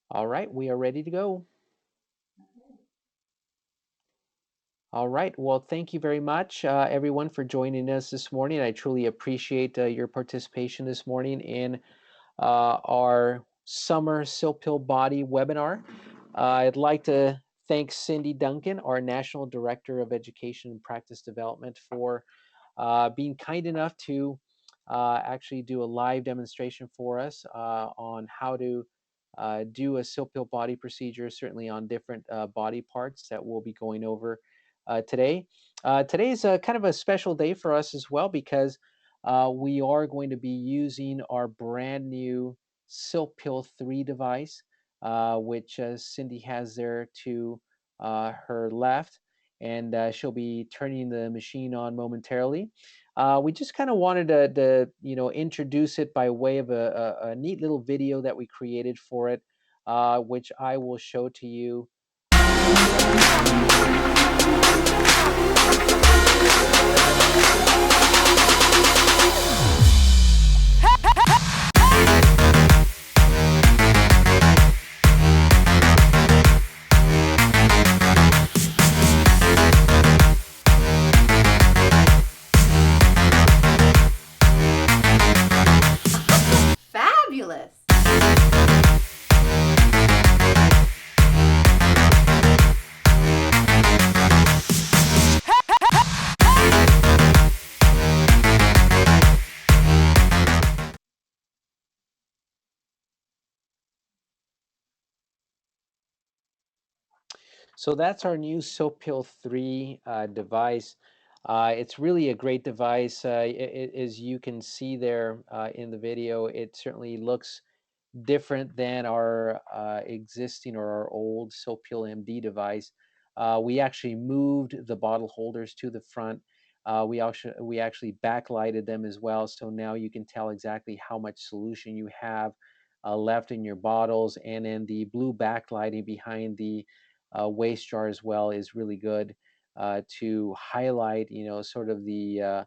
All right, we are ready to go. All right. Well, thank you very much, everyone, for joining us this morning. I truly appreciate your participation this morning in our summer SilkPeel Body webinar. I'd like to thank Cindy Duncan, our National Director of Education and Practice Development, for being kind enough to actually do a live demonstration for us on how to do a SilkPeel body procedure, certainly on different body parts that we'll be going over today. Today is a kind of a special day for us as well because we are going to be using our brand new SilkPeel 3 device, which Cindy has there to her left, and she'll be turning the machine on momentarily. We just kind of wanted to introduce it by way of a neat little video that we created for it, which I will show to you. Fabulous! So that's our new SilkPeel 3 device. It's really a great device. As you can see there in the video, it certainly looks different than our existing or our old SilkPeel MD device. We actually moved the bottle holders to the front. We actually backlighted them as well, so now you can tell exactly how much solution you have left in your bottles, and then the blue backlighting behind the waste jar as well is really good to highlight, sort of the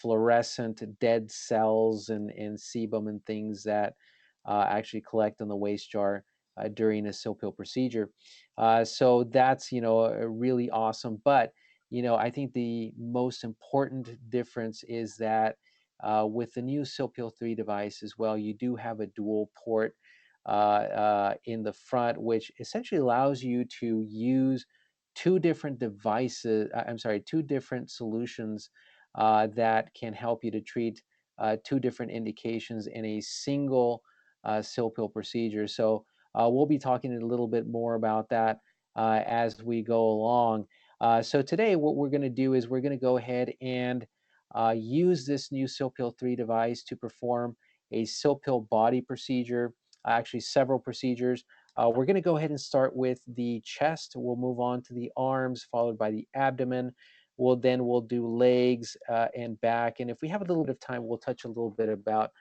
fluorescent dead cells and sebum and things that actually collect on the waste jar during a SilkPeel procedure. So that's, really awesome. But, I think the most important difference is that with the new SilkPeel 3 device as well, you do have a dual port in the front, which essentially allows you to use two different devices, I'm sorry, two different solutions that can help you to treat two different indications in a single SilkPeel procedure. So we'll be talking a little bit more about that as we go along. So today what we're going to do is we're going to go ahead and use this new SilkPeel 3 device to perform a SilkPeel body procedure, actually several procedures. We're going to go ahead and start with the chest. We'll move on to the arms, followed by the abdomen. We'll do legs and back. And if we have a little bit of time, we'll touch a little bit about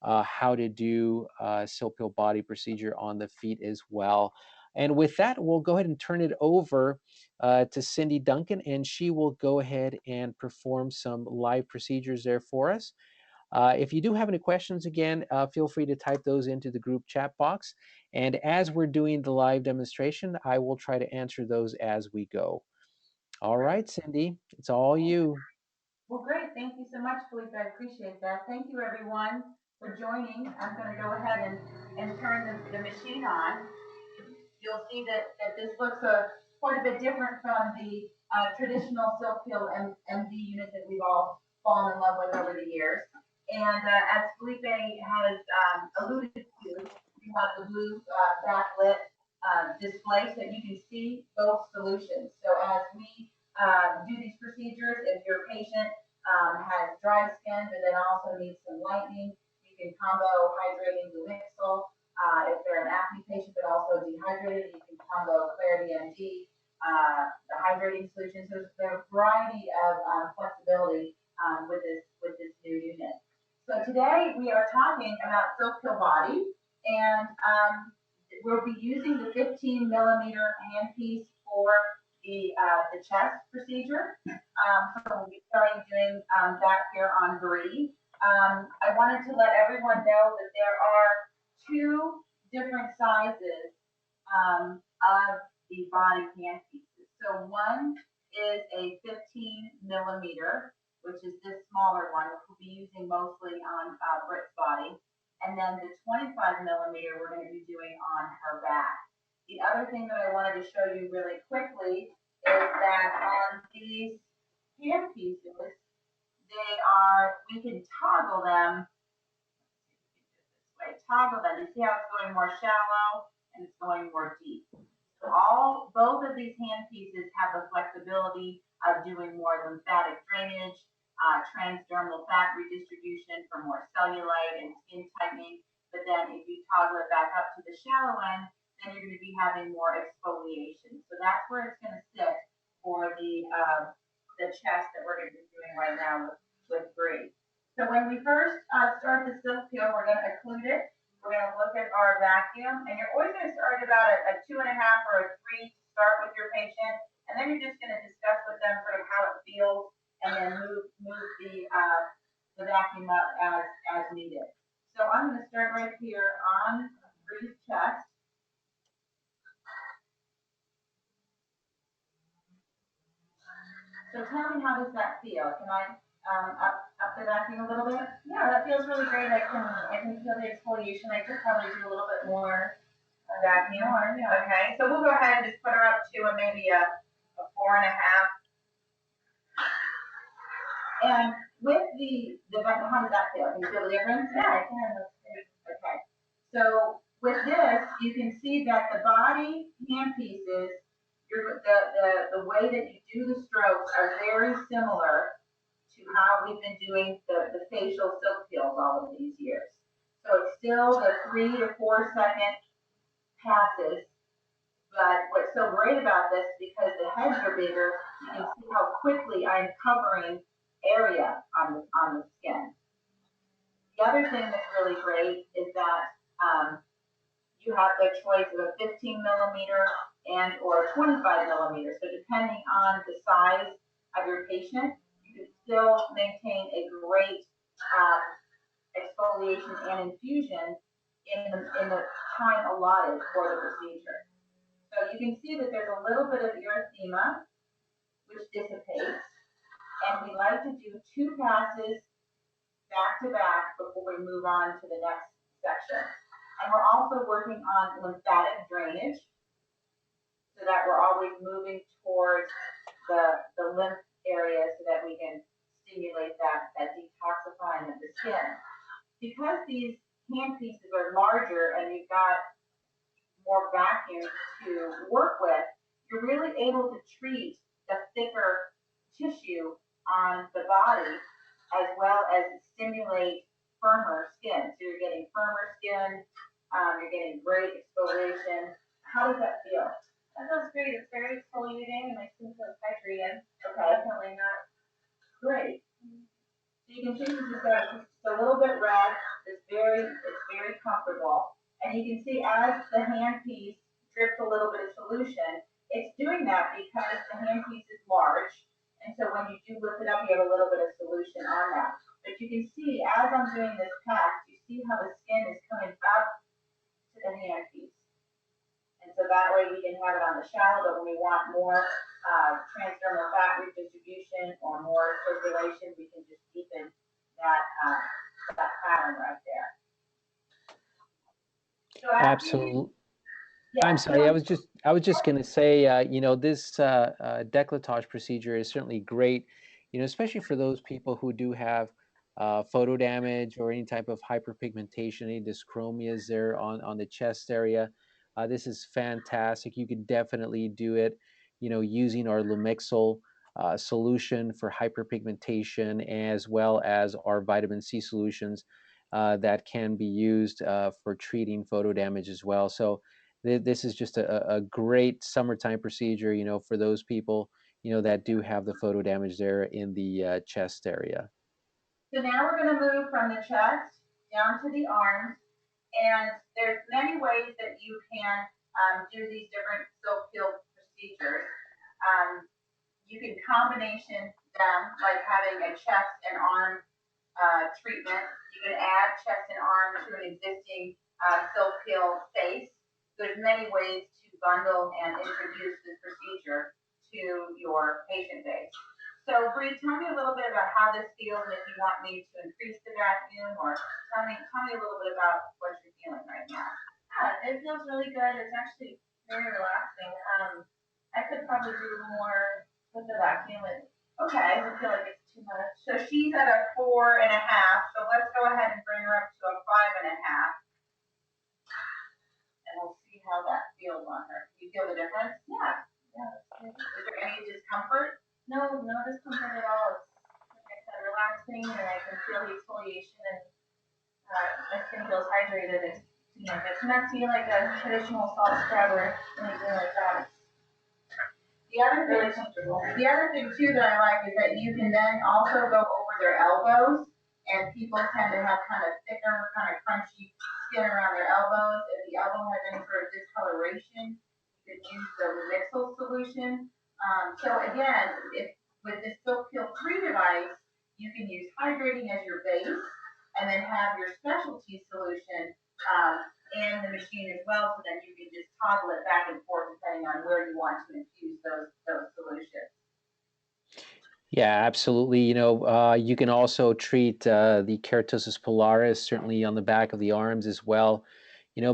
how to do SilkPeel body procedure on the feet as well. And with that, we'll go ahead and turn it over to Cindy Duncan, and she will go ahead and perform some live procedures there for us. If you do have any questions, again, feel free to type those into the group chat box. And as we're doing the live demonstration, I will try to answer those as we go. All right, Cindy, it's all you. Well, great. Thank you so much, Felipe. I appreciate that. Thank you, everyone, for joining. I'm going to go ahead and turn the machine on. You'll see that this looks quite a bit different from the traditional SilkPeel MD unit that we've all fallen in love with over the years. And as Felipe has alluded to, we have the blue backlit display so that you can see both solutions. So as we do these procedures, if your patient has dry skin but then also needs some lightening, you can combo hydrating Lumixal. If they're an acne patient but also dehydrated, you can combo Clarity MD, the hydrating solutions. So there's a variety of flexibility with this new unit. So today we are talking about SilkPeel Body, and we'll be using the 15 millimeter handpiece for the chest procedure. So we'll be starting doing that here on Bree. I wanted to let everyone know that there are two different sizes of the body hand pieces. So one is a 15 millimeter, which is this smaller one, which we'll be using mostly on Britt's body. And then the 25 millimeter we're going to be doing on her back. The other thing that I wanted to show you really quickly is that on these hand pieces, we can toggle them way. Toggle them. You see how it's going more shallow and it's going more deep. So both of these hand pieces have the flexibility of doing more lymphatic drainage, transdermal fat redistribution for more cellulite and skin tightening. But then if you toggle it back up to the shallow end, then you're going to be having more exfoliation. So that's where it's going to sit for the chest that we're going to be doing right now with Bree. So when we first start the silk peel, we're going to occlude it. We're going to look at our vacuum, and you're always going to start at about a 2.5 or a 3 to start with your patient, and then you're just going to discuss with them sort of how it feels, and then move the vacuum up as needed. So I'm going to start right here on Bree's chest. So tell me, how does that feel? Can I up the vacuum a little bit? Yeah, that feels really great. I can feel the exfoliation. I could probably do a little bit more vacuum. Yeah. Okay, so we'll go ahead and just put her up to maybe a 4.5. And with the how does that feel? Can you feel the difference? Yeah, I can. That's great. Okay. So with this, you can see that the body hand pieces, the way that you do the strokes are very similar to how we've been doing the facial silk peels all of these years. So it's still the 3 to 4 second passes, but what's so great about this, because the heads are bigger, you can see how quickly I'm covering area on the skin. The other thing that's really great is that you have the choice of a 15 millimeter and or 25 millimeter. So depending on the size of your patient, you can still maintain a great exfoliation and infusion in the time allotted for the procedure. So you can see that there's a little bit of erythema, which dissipates, and we like to do 2 passes back to back before we move on to the next section. And we're also working on lymphatic drainage so that we're always moving towards the lymph area so that we can stimulate that detoxifying of the skin. Because these hand pieces are larger and you've got more vacuum to work with, you're really able to treat the thicker tissue on the body as well as stimulate firmer skin. So you're getting firmer skin, you're getting great exfoliation. How does that feel? That feels great. It's very exfoliating and my skin feels hydrated. Okay. Definitely not. Great. So you can see this is just a little bit red. It's very comfortable. And you can see as the hand piece drips a little bit of solution, it's doing that because the hand piece is large. And so when you do lift it up, you have a little bit of solution on that. But you can see as I'm doing this pack, you see how the skin is coming up to the hand piece. And so that way we can have it on the shallow, but when we want more transdermal fat redistribution or more circulation, we can just deepen that pattern right there. So Absolutely. Yeah, I'm sorry. I was just going to say, you know, this décolletage procedure is certainly great, you know, especially for those people who do have photo damage or any type of hyperpigmentation, any dyschromias there on the chest area. This is fantastic. You could definitely do it, you know, using our Lumixal solution for hyperpigmentation, as well as our vitamin C solutions that can be used for treating photo damage as well. So this is just a great summertime procedure, you know, for those people, you know, that do have the photo damage there in the chest area. So now we're going to move from the chest down to the arms, and there's many ways that you can do these different silk peel procedures. You can combination them, like having a chest and arm treatment. You can add chest and arm to an existing SilkPeel face. There's many ways to bundle and introduce this procedure to your patient base. So, Bree, tell me a little bit about how this feels, and if you want me to increase the vacuum, or tell me a little bit about what you're feeling right now. Yeah, it feels really good. It's actually very relaxing. I could probably do more with the vacuum. Okay. I feel like it's too much. So she's at a 4.5. So let's go ahead and bring her up to a 5.5, and we'll see how that feels on her. Do you feel the difference? Yeah. Yeah, that's good. Is there any discomfort? No, no discomfort at all. It's like I said, relaxing, and I can feel the exfoliation, and my skin feels hydrated. It's messy like a traditional salt scrub or anything like that. The other Really thing, comfortable. the other thing too that I like is that you can then also go over their elbows, and people tend to have kind of thicker, kind of crunchy skin around their elbows. If the elbow has any sort of discoloration, you could use the Mixel solution. So again, if with this Silk Peel 3 device, you can use hydrating as your base, and then have your specialty solution um, in the machine as well, so then you can just toggle it back and forth depending on where you want to infuse those solutions. Yeah, absolutely. You can also treat the keratosis pilaris, certainly on the back of the arms as well,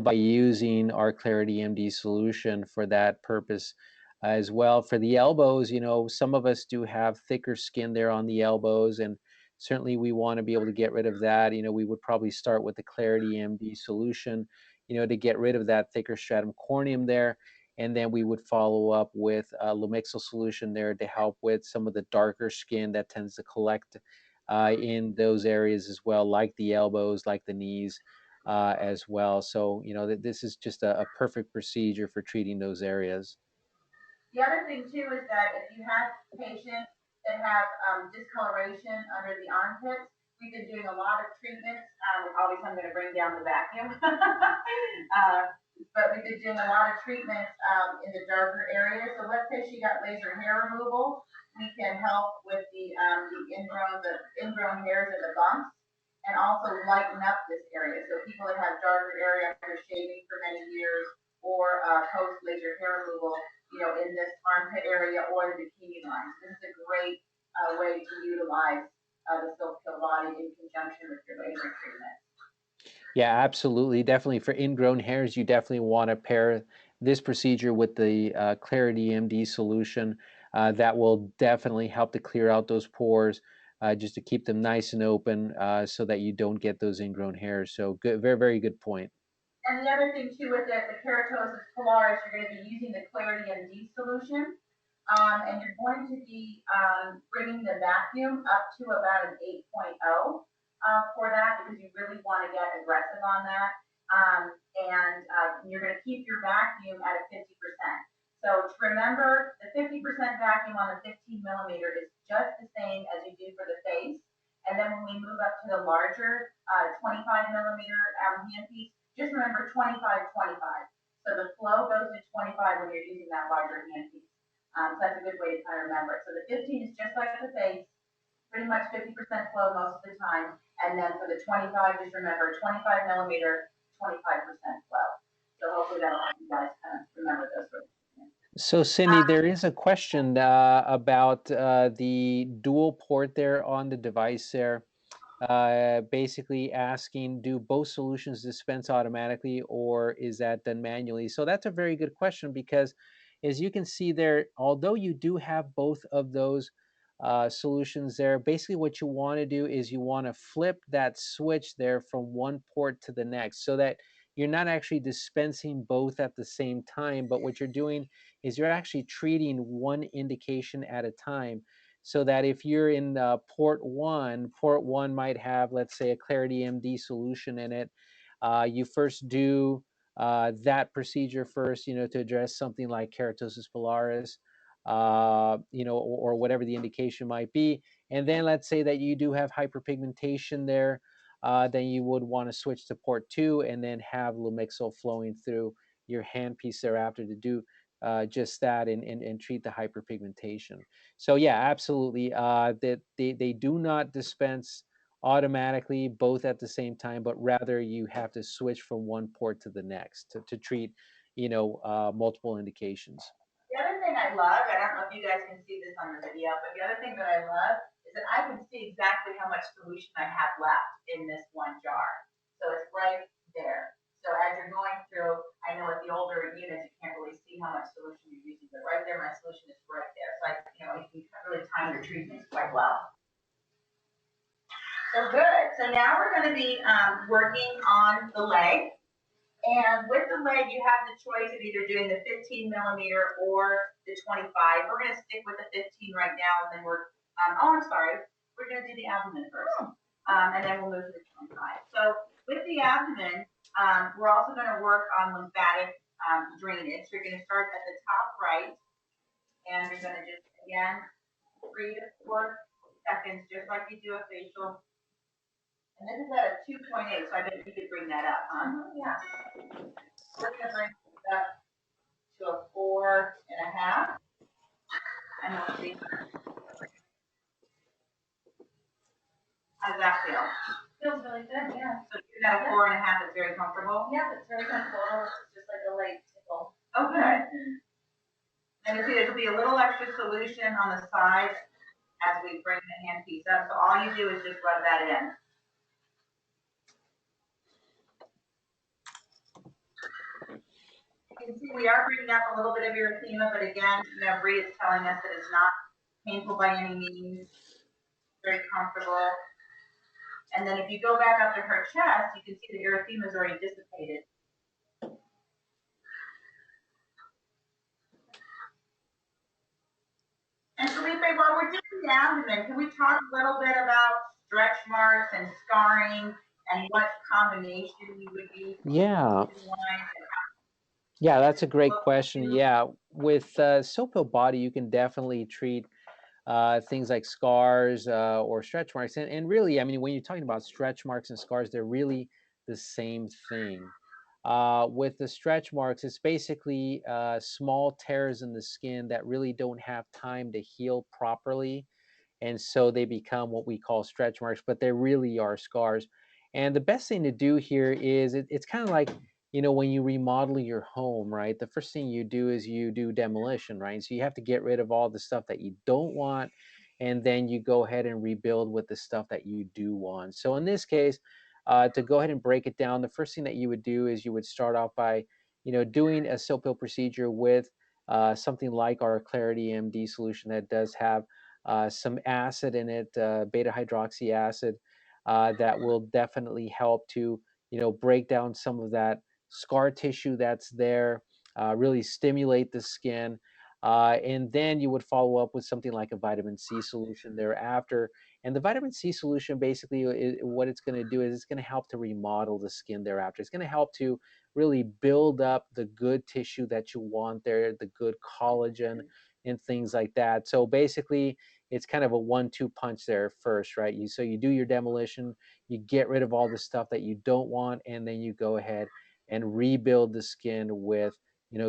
by using our Clarity MD solution for that purpose as well. For the elbows, some of us do have thicker skin there on the elbows, and certainly we want to be able to get rid of that. We would probably start with the Clarity MD solution, to get rid of that thicker stratum corneum there, and then we would follow up with a Lumixyl solution there to help with some of the darker skin that tends to collect in those areas as well, like the elbows, like the knees as well. So, this is just a perfect procedure for treating those areas. The other thing too is that if you have patients that have discoloration under the armpits, we've been doing a lot of treatments. Obviously, I'm going to bring down the vacuum. But we've been doing a lot of treatments in the darker areas. So let's say she got laser hair removal, we can help with the ingrown hairs and the bumps, and also lighten up this area. So people that have darker area after shaving for many years, or post laser hair removal, in this armpit area or the bikini line. So this is a great way to utilize the Silk Peel Body in conjunction with your laser treatment. Yeah, absolutely. Definitely for ingrown hairs, you definitely want to pair this procedure with the Clarity MD solution. That will definitely help to clear out those pores, just to keep them nice and open, so that you don't get those ingrown hairs. So good, very, very good point. And the other thing too with the keratosis pilaris, you're going to be using the Clarity MD solution. And you're going to be bringing the vacuum up to about an 8.0 for that, because you really want to get aggressive on that. And you're going to keep your vacuum at a 50%. So to remember, the 50% vacuum on the 15 millimeter is just the same as you do for the face. And then when we move up to the larger 25 millimeter handpiece, just remember 25, 25. So the flow goes to 25 when you're using that larger handpiece. So that's a good way to kind of remember it. So the 15 is just like the face, pretty much 50% flow most of the time. And then for the 25, just remember 25 millimeter, 25% flow. So hopefully that'll help you guys kind of remember those sort of things. So, Cindy, there is a question about the dual port there on the device there. Basically asking, do both solutions dispense automatically, or is that done manually? So that's a very good question, because as you can see there, although you do have both of those solutions there, basically what you want to do is you want to flip that switch there from one port to the next, so that you're not actually dispensing both at the same time, but what you're doing is you're actually treating one indication at a time. So that if you're in port one might have, let's say, a Clarity MD solution in it. You first do that procedure first, to address something like keratosis pilaris, or whatever the indication might be. And then let's say that you do have hyperpigmentation there, then you would want to switch to port two, and then have Lumixyl flowing through your handpiece thereafter to do just that, and treat the hyperpigmentation. So yeah, absolutely. That they do not dispense automatically both at the same time, but rather you have to switch from one port to the next to treat, multiple indications. The other thing I love, I don't know if you guys can see this on the video, but the other thing that I love is that I can see exactly how much solution I have left in this one jar. So it's right there. So as you're going through, I know with the older units, you can't really see how much solution you're using, but right there, my solution is right there. So you can really time your treatments quite well. So good. So now we're going to be working on the leg. And with the leg, you have the choice of either doing the 15 millimeter or the 25. We're going to stick with the 15 right now, and then we're, I'm sorry, we're going to do the abdomen first, and then we'll move to the 25. So with the abdomen, we're also going to work on lymphatic drainage. So you're going to start at the top right, and you're going to just, again, 3 to 4 seconds, just like you do a facial. And this is at a 2.8, so I bet you could bring that up, huh? Yeah. We're going to bring it up to a 4.5. And we'll see. How does that feel? Feels really good, yeah. So you're at a 4.5, it's very comfortable? Yeah, it's very comfortable. It's just like a light tickle. Oh, good. And you see there'll be a little extra solution on the side as we bring the handpiece up. So all you do is just rub that in. You can see we are bringing up a little bit of erythema, but again, Bree is telling us that it's not painful by any means, very comfortable. And then if you go back up to her chest, you can see the erythema is already dissipated. And Felipe, while we're doing the abdomen, can we talk a little bit about stretch marks and scarring and what combination you would use? Yeah. Yeah, that's a great question. Yeah, with SilkPeel Body, you can definitely treat things like scars or stretch marks. And really, I mean, when you're talking about stretch marks and scars, they're really the same thing. With the stretch marks, it's basically small tears in the skin that really don't have time to heal properly. And so they become what we call stretch marks, but they really are scars. And the best thing to do here is it's kind of like, when you remodel your home, right? The first thing you do is you do demolition, right? So you have to get rid of all the stuff that you don't want, and then you go ahead and rebuild with the stuff that you do want. So in this case, to go ahead and break it down, the first thing that you would do is you would start off by, doing a SilkPeel procedure with something like our Clarity MD solution that does have some acid in it, beta hydroxy acid, that will definitely help to, break down some of that scar tissue that's there, really stimulate the skin. And then you would follow up with something like a vitamin C solution thereafter. And the vitamin C solution basically what it's going to do is it's going to help to remodel the skin thereafter. It's going to help to really build up the good tissue that you want there, the good collagen and things like that. So basically, it's kind of a 1-2 punch there first, right? So you do your demolition, you get rid of all the stuff that you don't want, and then you go ahead and rebuild the skin with,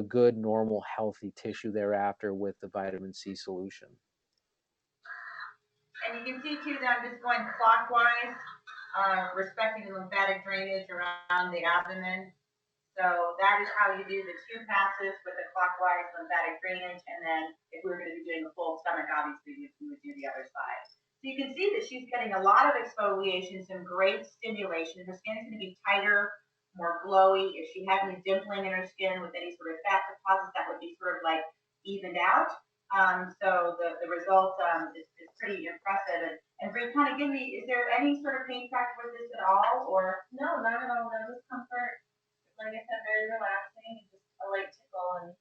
good, normal, healthy tissue thereafter with the vitamin C solution. And you can see too that I'm just going clockwise, respecting the lymphatic drainage around the abdomen. So that is how you do the 2 passes with the clockwise lymphatic drainage. And then if we were going to be doing the full stomach, obviously we would do the other side. So you can see that she's getting a lot of exfoliation, some great stimulation. Her skin is going to be tighter, more glowy. If she had any dimpling in her skin with any sort of fat deposits, that would be sort of like evened out. So the result is pretty impressive. And Bree, kind of give me, is there any sort of pain factor with this at all, or? No, not at all. No discomfort. Like I said, very relaxing, just a light tickle, and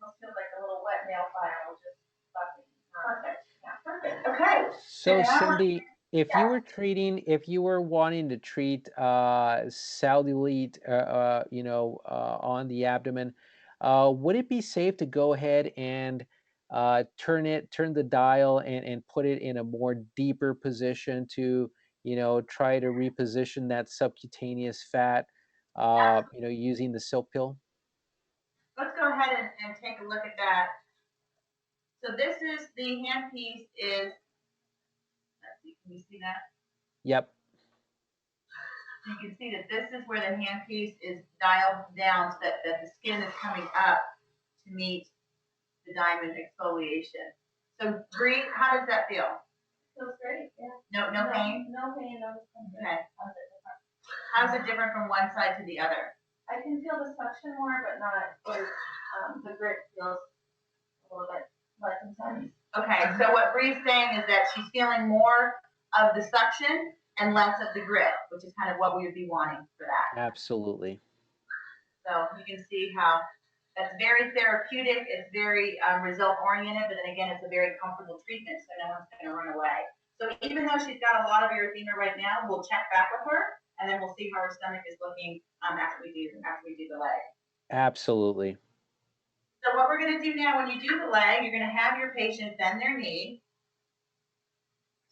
almost feels like a little wet nail file, just buzzing. Perfect. Yeah, perfect. Okay. So Cindy, if you were wanting to treat cellulite, on the abdomen, would it be safe to go ahead and turn the dial and put it in a more deeper position to, try to reposition that subcutaneous fat, using the SilkPeel? Let's go ahead and take a look at that. So this is the handpiece is, let's see, can you see that? Yep. You can see that this is where the handpiece is dialed down so that the skin is coming up to meet the diamond exfoliation. So Bree, how does that feel? Feels great, yeah. No pain? No pain, no discomfort. Okay. How's it different from one side to the other? I can feel the suction more, but not like the grip feels a little bit less intense. Okay, so what Bree's saying is that she's feeling more of the suction and less of the grip, which is kind of what we would be wanting for that. Absolutely. So you can see how that's very therapeutic, it's very result oriented, but then again, it's a very comfortable treatment, so no one's going to run away. So even though she's got a lot of erythema right now, we'll check back with her, and then we'll see how her stomach is looking after we do the leg. Absolutely. So what we're going to do now, when you do the leg, you're going to have your patient bend their knee,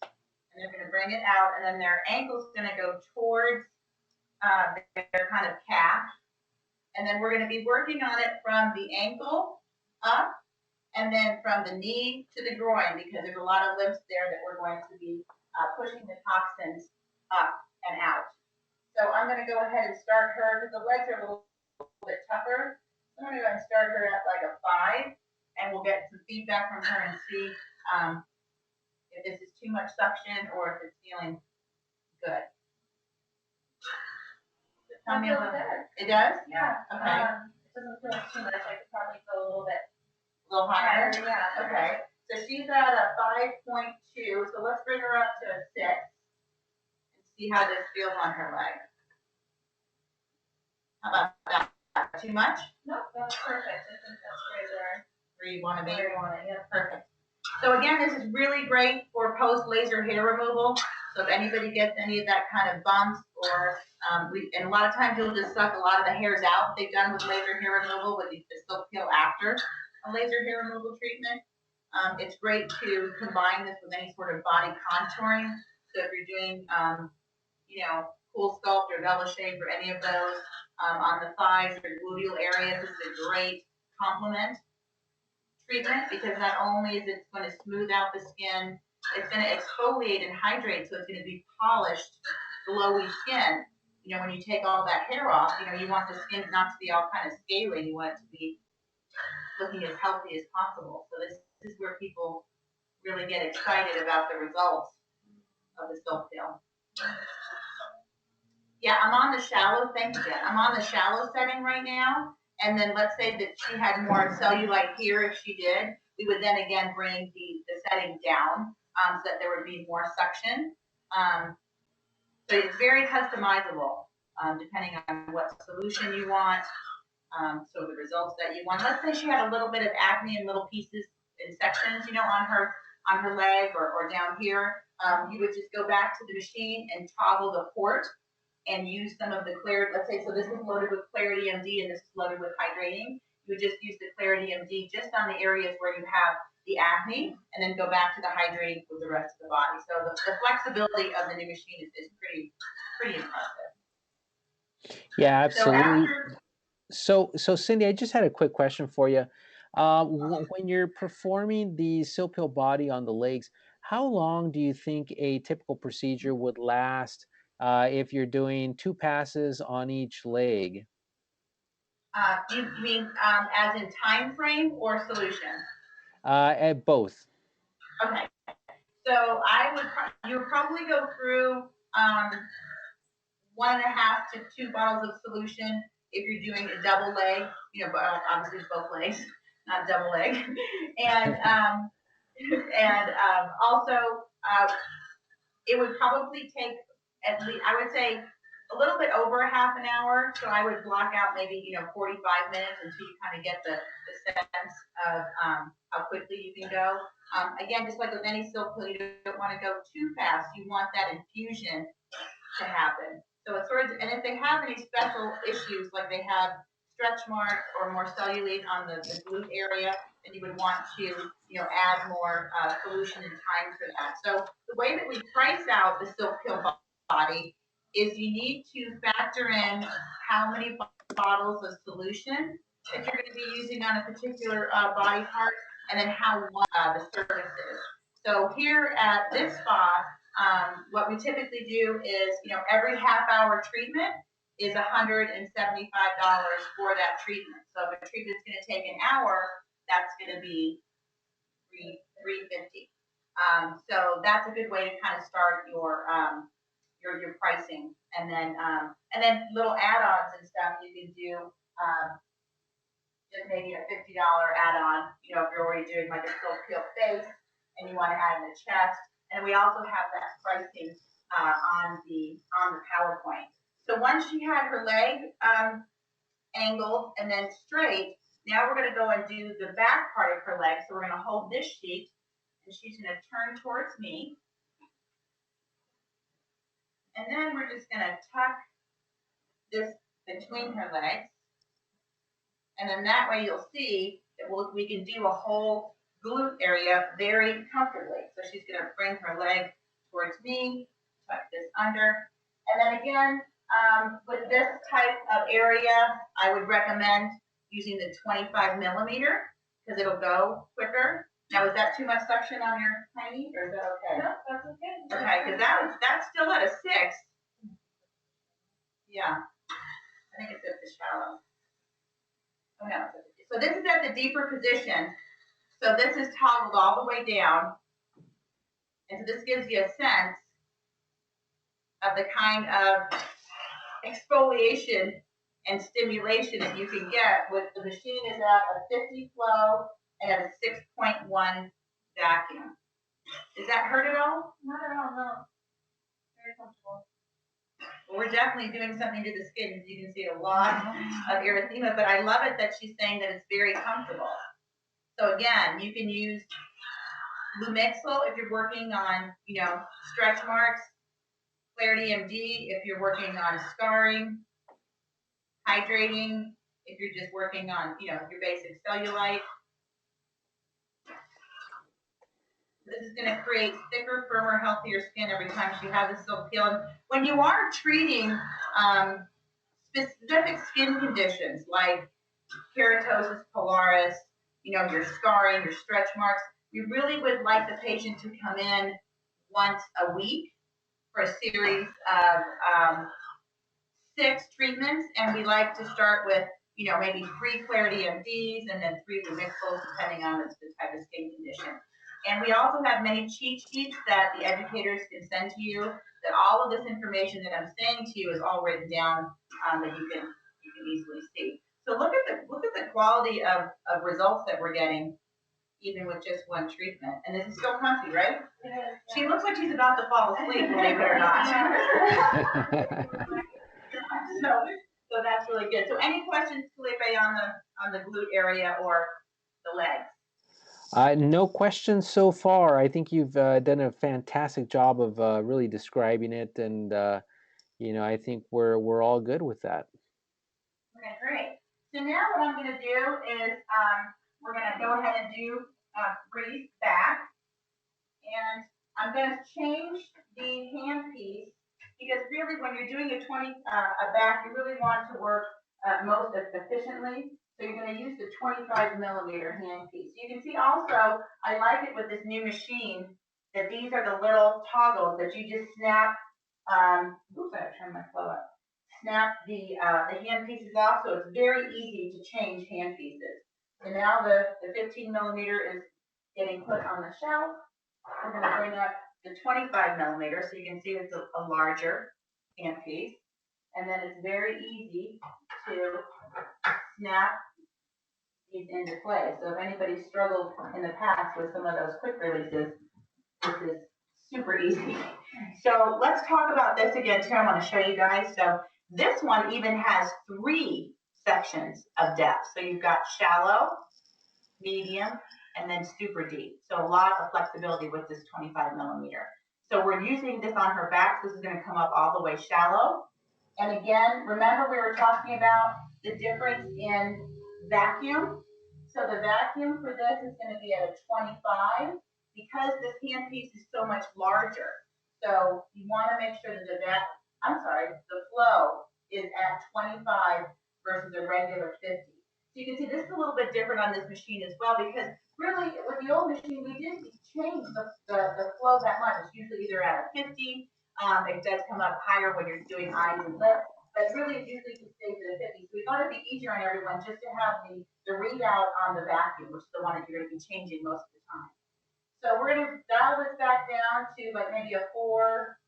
and they're going to bring it out, and then their ankle's going to go towards their kind of calf. And then we're going to be working on it from the ankle up and then from the knee to the groin, because there's a lot of lymphs there that we're going to be pushing the toxins up and out. So I'm going to go ahead and start her, because the legs are a little bit tougher. So I'm going to go ahead and start her at like a 5, and we'll get some feedback from her and see if this is too much suction or if it's feeling good. Tell me a little bit. It does? Yeah. Okay. It doesn't feel like too much. I could probably go a little bit. A little higher? Yeah. Okay. So she's at a 5.2. So let's bring her up to a 6 and see how this feels on her leg. How about that? Too much? No, that's perfect. I think that's right there. Where you want to be? Where you want it, yeah. Perfect. So again, this is really great for post-laser hair removal. So if anybody gets any of that kind of bumps or, and a lot of times you'll just suck a lot of the hairs out they've done with laser hair removal with the SilkPeel after a laser hair removal treatment. It's great to combine this with any sort of body contouring. So if you're doing, cool sculpt or vela shape or any of those on the thighs or gluteal areas, this is a great complement treatment, because not only is it going to smooth out the skin, it's going to exfoliate and hydrate, so it's going to be polished, glowy skin. When you take all that hair off, you want the skin not to be all kind of scaly. You want it to be looking as healthy as possible. So this is where people really get excited about the results of the SilkPeel. Yeah, I'm on the shallow, thank you, Jen. I'm on the shallow setting right now. And then let's say that she had more cellulite here. If she did, we would then again bring the setting down so that there would be more suction. So it's very customizable depending on what solution you want. So the results that you want. Let's say she had a little bit of acne in little pieces and sections, on her leg or down here. You would just go back to the machine and toggle the port and use some of the Clarity. Let's say, so this is loaded with Clarity MD and this is loaded with hydrating. You would just use the Clarity MD just on the areas where you have the acne, and then go back to the hydrating with the rest of the body. So the flexibility of the new machine is pretty impressive. Yeah, absolutely. So Cindy, I just had a quick question for you. When you're performing the SilkPeel body on the legs, how long do you think a typical procedure would last if you're doing 2 passes on each leg? You mean as in time frame or solution? At both. Okay. So you would probably go through 1.5 to 2 bottles of solution if you're doing a double leg, but obviously both legs, not double leg. And also it would probably take at least, I would say, a little bit over a half an hour. So I would block out maybe 45 minutes until you kind of get the sense of how quickly you can go. Again, just like with any SilkPeel, you don't want to go too fast. You want that infusion to happen. So it's and if they have any special issues, like they have stretch marks or more cellulite on the glute area, then you would want to, add more solution and time for that. So the way that we price out the SilkPeel body is you need to factor in how many bottles of solution that you're going to be using on a particular body part, and then how long the service is. So here at this spa, what we typically do is, every half-hour treatment is $175 for that treatment. So if a treatment's going to take an hour, that's going to be $350. So that's a good way to kind of start your pricing, and then little add-ons and stuff you can do. Just maybe a $50 add-on, if you're already doing like a SilkPeel face and you want to add in the chest. And we also have that pricing on the PowerPoint. So once she had her leg angled and then straight, now we're going to go and do the back part of her leg. So we're going to hold this sheet, and she's going to turn towards me. And then we're just going to tuck this between her legs. And then that way you'll see that we can do a whole glute area very comfortably. So she's going to bring her leg towards me, tuck this under. And then again, with this type of area, I would recommend using the 25 millimeter because it'll go quicker. Now, is that too much suction on your tiny, or is that okay? No, that's okay. Okay, because that's still at a 6. Yeah, I think it's at the shallow. Oh, no. So this is at the deeper position. So this is toggled all the way down. And so this gives you a sense of the kind of exfoliation and stimulation that you can get with the machine is at a 50 flow and at a 6.1 vacuum. Does that hurt at all? Not at all, no. Very comfortable. Well, we're definitely doing something to the skin, as you can see a lot of erythema, but I love it that she's saying that it's very comfortable. So again, you can use Lumixil if you're working on, stretch marks, Clarity MD if you're working on scarring, hydrating if you're just working on, your basic cellulite. This is going to create thicker, firmer, healthier skin every time she has a SilkPeel. And when you are treating specific skin conditions like keratosis pilaris, your scarring, your stretch marks, we really would like the patient to come in once a week for a series of 6 treatments. And we like to start with, maybe 3 Clarity MDs and then 3 Lumixils, depending on the type of skin condition. And we also have many cheat sheets that the educators can send to you, that all of this information that I'm saying to you is all written down, that you can easily see. So look at the quality of results that we're getting, even with just one treatment. And this is still comfy, right? It is. She looks like she's about to fall asleep, believe it or not. So that's really good. So any questions, Felipe, on the glute area or the legs? No questions so far. I think you've done a fantastic job of really describing it, and I think we're all good with that. Okay, great. So now what I'm going to do is we're going to go ahead and do breathe back, and I'm going to change the handpiece because really when you're doing a back, you really want to work most efficiently. So you're going to use the 25 millimeter handpiece. You can see also, I like it with this new machine that these are the little toggles that you just snap. Oops, I turned my flow up. Snap the hand pieces off, so it's very easy to change hand pieces. So now the 15 millimeter is getting put on the shelf. We're going to bring up the 25 millimeter so you can see it's a larger hand piece. And then it's very easy to snap these into place. So if anybody struggled in the past with some of those quick releases, this is super easy. So let's talk about this again too. I want to show you guys. So this one even has 3 sections of depth. So you've got shallow, medium, and then super deep. So a lot of flexibility with this 25 millimeter. So we're using this on her back. So this is going to come up all the way shallow. And again, remember we were talking about the difference in vacuum. So the vacuum for this is going to be at a 25 because this handpiece is so much larger. So you want to make sure that the flow is at 25 versus a regular 50. So So you can see this is a little bit different on this machine as well, because really with the old machine, we didn't change the flow that much. It's usually either at a 50, it does come up higher when you're doing eyes and lips, but really it usually just stays at a 50. So we thought it'd be easier on everyone just to have the readout on the vacuum, which is the one that you're going to be changing most of the time. So we're going to dial this back down to like maybe a 4.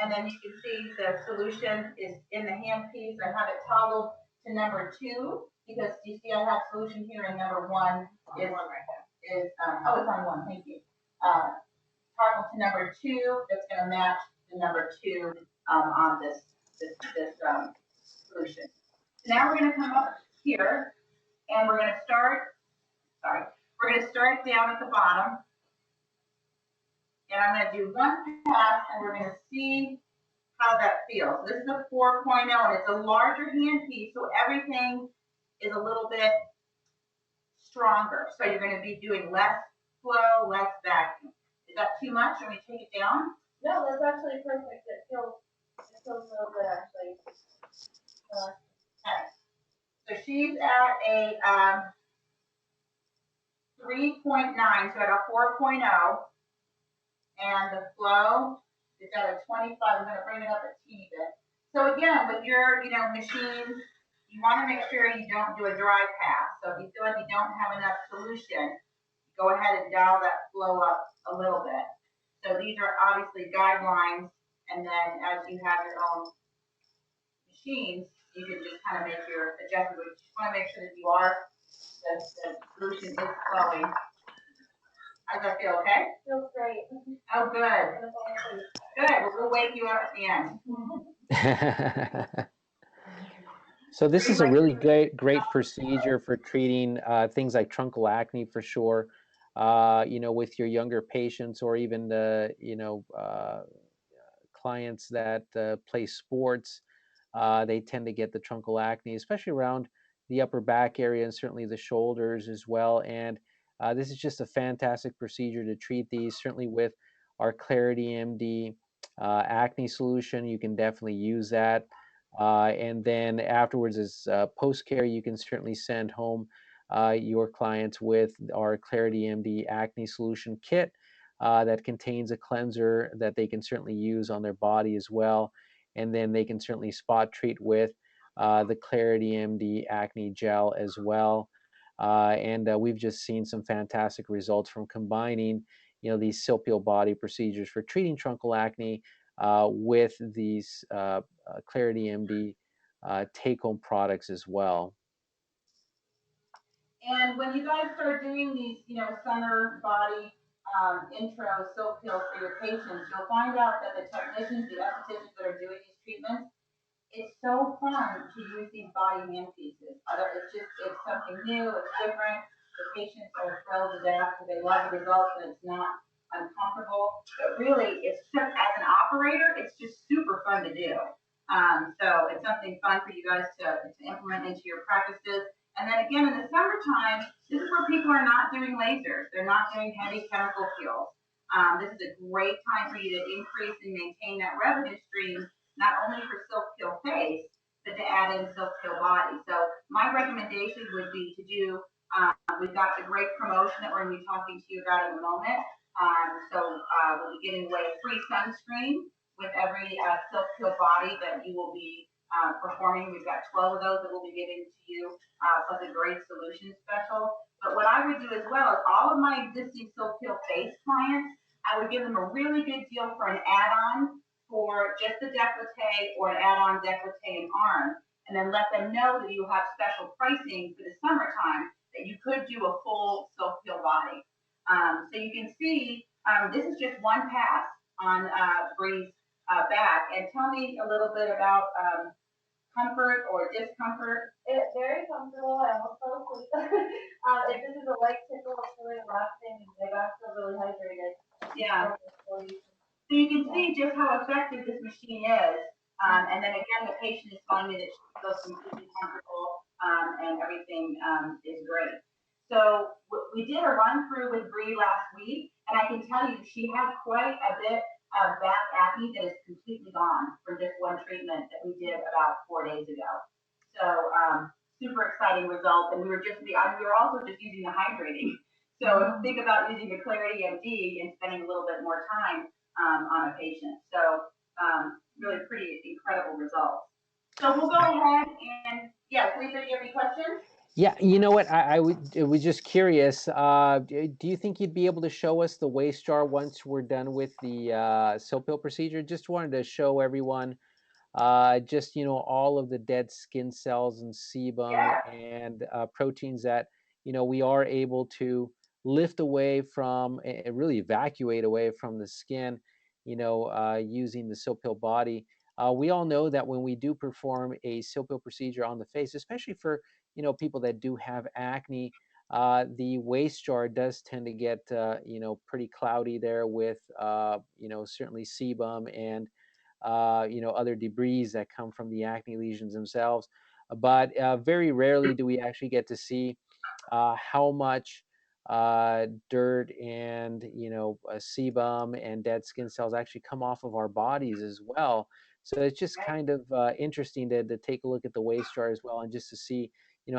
And then you can see the solution is in the handpiece. I have it toggled to number 2 because you see I have solution here, and number 1 is it's on 1. Thank you. Toggle to number 2. That's going to match the number 2 on this solution. So now we're going to come up here, and we're going to start. We're going to start down at the bottom, and I'm going to do one pass, and we're going to see how that feels. This is a 4.0, and it's a larger handpiece, so everything is a little bit stronger. So you're going to be doing less flow, less vacuum. Is that too much? Should we take it down? No, that's actually perfect. It feels real good, actually. Okay. So she's at a 3.9, so at a 4.0, and the flow is at a 25. I'm going to bring it up a teeny bit. So again, with your machines, you want to make sure you don't do a dry pass. So if you feel like you don't have enough solution, go ahead and dial that flow up a little bit. So these are obviously guidelines, and then as you have your own machines, you can just kind of make your adjustments. You just want to make sure that the solution is flowing. Does that feel okay? Feels great. Oh, good. Good. We'll wake you up at the end. So this is a really great procedure for treating things like truncal acne for sure. With your younger patients, or even clients that play sports, they tend to get the truncal acne, especially around the upper back area and certainly the shoulders as well. And this is just a fantastic procedure to treat these. Certainly with our Clarity MD acne solution, you can definitely use that. And then afterwards, as post-care, you can certainly send home your clients with our Clarity MD acne solution kit that contains a cleanser that they can certainly use on their body as well. And then they can certainly spot treat with the Clarity MD acne gel as well. And we've just seen some fantastic results from combining these SilkPeel body procedures for treating truncal acne with these Clarity MD take-home products as well. And when you guys start doing these, summer body intro SilkPeel for your patients, you'll find out that the technicians, the estheticians that are doing these treatments, it's so fun to use these body hand pieces. It's something new, it's different. The patients are thrilled to death because they love the results, and it's not uncomfortable. But really, it's just, as an operator, it's just super fun to do. So it's something fun for you guys to implement into your practices. And then again, in the summertime, this is where people are not doing lasers. They're not doing heavy chemical peels. This is a great time for you to increase and maintain that revenue stream, not only for SilkPeel face, but to add in SilkPeel body. So my recommendation would be to do, we've got the great promotion that we're going to be talking to you about in a moment. We'll be giving away a free sunscreen with every SilkPeel body that you will be performing. We've got 12 of those that we'll be giving to you, plus a great solution special. But what I would do as well is all of my existing SilkPeel face clients, I would give them a really good deal for an add-on for just the décolleté, or an add-on décolleté and arm, and then let them know that you have special pricing for the summertime, that you could do a full SilkPeel body. So you can see this is just one pass on Bree's back. And tell me a little bit about comfort or discomfort. It's very comfortable. I almost fell asleep. If this is a light tickle, it's really relaxing, and my back feels really hydrated. Yeah. So you can see just how effective this machine is. And then again, the patient is telling me that she feels completely comfortable and everything is great. So we did a run through with Bree last week, and I can tell you she had quite a bit of back acne that is completely gone from just one treatment that we did about 4 days ago. So super exciting result. And we were also just using the hydrating. So think about using the Clarity MD and spending a little bit more time on a patient. So really pretty incredible results. So we'll go ahead and, yeah, Lisa, do you have any questions? Yeah, you know what? I was just curious. Do you think you'd be able to show us the waist jar once we're done with the SilkPeel procedure? Just wanted to show everyone just all of the dead skin cells and sebum Yeah. and proteins that we are able to lift away from and really evacuate away from the skin, using the SilkPeel body. We all know that when we do perform a SilkPeel procedure on the face, especially for people that do have acne, the waist jar does tend to get pretty cloudy there with certainly sebum and other debris that come from the acne lesions themselves. But very rarely do we actually get to see how much dirt and sebum and dead skin cells actually come off of our bodies as well. So it's just kind of interesting to take a look at the waist jar as well, and just to see